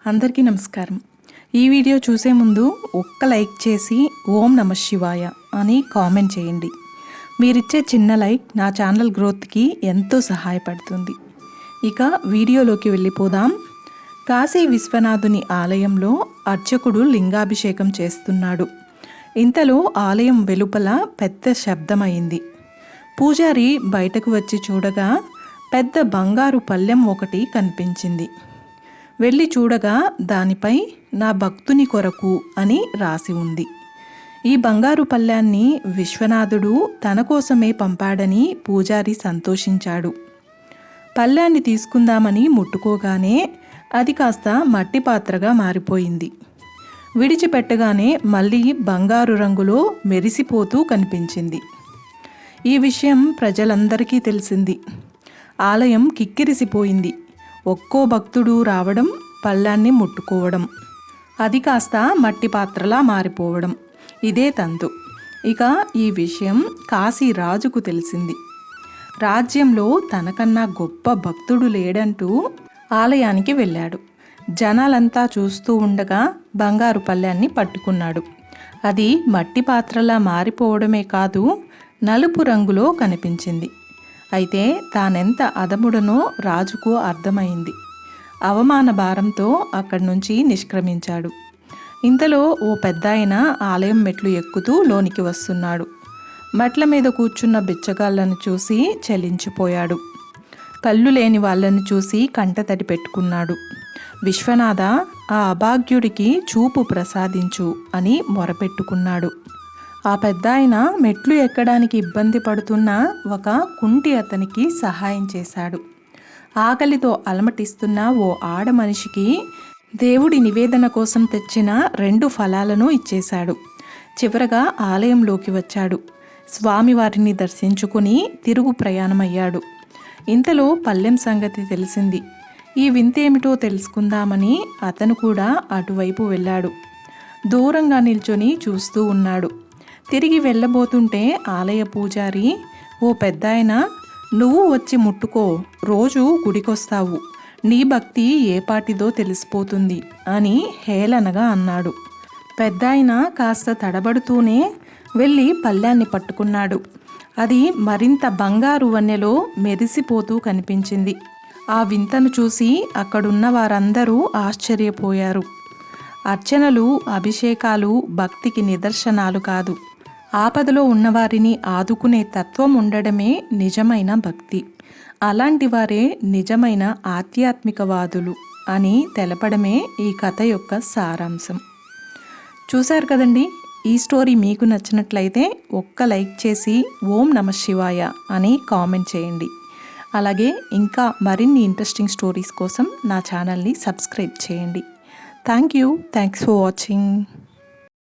అందరికీ నమస్కారం. ఈ వీడియో చూసే ముందు ఒక్క లైక్ చేసి ఓం నమ శివాయ అని కామెంట్ చేయండి. మీరిచ్చే చిన్న లైక్ నా ఛానల్ గ్రోత్కి ఎంతో సహాయపడుతుంది. ఇక వీడియోలోకి వెళ్ళిపోదాం. కాశీ విశ్వనాథుని ఆలయంలో అర్చకుడు లింగాభిషేకం చేస్తున్నాడు. ఇంతలో ఆలయం వెలుపల పెద్ద శబ్దమైంది. పూజారి బయటకు వచ్చి చూడగా పెద్ద బంగారు పళ్ళెం ఒకటి కనిపించింది. వెళ్ళి చూడగా దానిపై నా భక్తుని కొరకు అని రాసి ఉంది. ఈ బంగారు పళ్ళాన్ని విశ్వనాథుడు తన కోసమే పంపాడని పూజారి సంతోషించాడు. పళ్ళాన్ని తీసుకుందామని ముట్టుకోగానే అది కాస్త మట్టి పాత్రగా మారిపోయింది. విడిచిపెట్టగానే మళ్ళీ బంగారు రంగులో మెరిసిపోతూ కనిపించింది. ఈ విషయం ప్రజలందరికీ తెలిసింది. ఆలయం కిక్కిరిసిపోయింది. ఒక్కో భక్తుడు రావడం, పళ్ళాన్ని ముట్టుకోవడం, అది కాస్త మట్టి పాత్రలా మారిపోవడం, ఇదే తంతు. ఇక ఈ విషయం కాశీ రాజుకు తెలిసింది. రాజ్యంలో తనకన్నా గొప్ప భక్తుడు లేడంటూ ఆలయానికి వెళ్ళాడు. జనాలంతా చూస్తూ ఉండగా బంగారు పళ్ళాన్ని పట్టుకున్నాడు. అది మట్టి పాత్రలా మారిపోవడమే కాదు, నలుపు రంగులో కనిపించింది. అయితే తానెంత అధముడనో రాజుకు అర్థమైంది. అవమాన భారంతో అక్కడి నుంచి నిష్క్రమించాడు. ఇంతలో ఓ పెద్దాయన ఆలయం మెట్లు ఎక్కుతూ లోనికి వస్తున్నాడు. మెట్ల మీద కూర్చున్న బిచ్చగాళ్లను చూసి చలించిపోయాడు. కళ్ళు లేని వాళ్ళని చూసి కంటతడి పెట్టుకున్నాడు. విశ్వనాథ, ఆ అభాగ్యుడికి చూపు ప్రసాదించు అని మొరపెట్టుకున్నాడు. ఆ పెద్దాయన మెట్లు ఎక్కడానికి ఇబ్బంది పడుతున్న ఒక కుంటి అతనికి సహాయం చేశాడు. ఆకలితో అలమటిస్తున్న ఓ ఆడ మనిషికి దేవుడి నివేదన కోసం తెచ్చిన 2 ఫలాలను ఇచ్చేశాడు. చివరగా ఆలయంలోకి వచ్చాడు. స్వామివారిని దర్శించుకుని తిరుగు ప్రయాణమయ్యాడు. ఇంతలో పళ్ళెం సంగతి తెలిసింది. ఈ వింతేమిటో తెలుసుకుందామని అతను కూడా అటువైపు వెళ్ళాడు. దూరంగా నిల్చొని చూస్తూ ఉన్నాడు. తిరిగి వెళ్ళబోతుంటే ఆలయ పూజారి, ఓ పెద్దాయన, నువ్వు వచ్చి ముట్టుకో, రోజు గుడికొస్తావు, నీ భక్తి ఏపాటిదో తెలిసిపోతుంది అని హేళనగా అన్నాడు. పెద్దాయన కాస్త తడబడుతూనే వెళ్ళి పళ్ళాన్ని పట్టుకున్నాడు. అది మరింత బంగారు వన్నెలో మెరిసిపోతూ కనిపించింది. ఆ వింతను చూసి అక్కడున్న వారందరూ ఆశ్చర్యపోయారు. అర్చనలు, అభిషేకాలు భక్తికి నిదర్శనాలు కాదు, ఆపదలో ఉన్నవారిని ఆదుకునే తత్వం ఉండడమే నిజమైన భక్తి. అలాంటి వారే నిజమైన ఆధ్యాత్మికవాదులు అని తెలపడమే ఈ కథ యొక్క సారాంశం. చూశారు కదండి. ఈ స్టోరీ మీకు నచ్చినట్లయితే ఒక్క లైక్ చేసి ఓం నమ శివాయ అని కామెంట్ చేయండి. అలాగే ఇంకా మరిన్ని ఇంట్రెస్టింగ్ స్టోరీస్ కోసం నా ఛానల్ని సబ్స్క్రైబ్ చేయండి. Thanks for watching.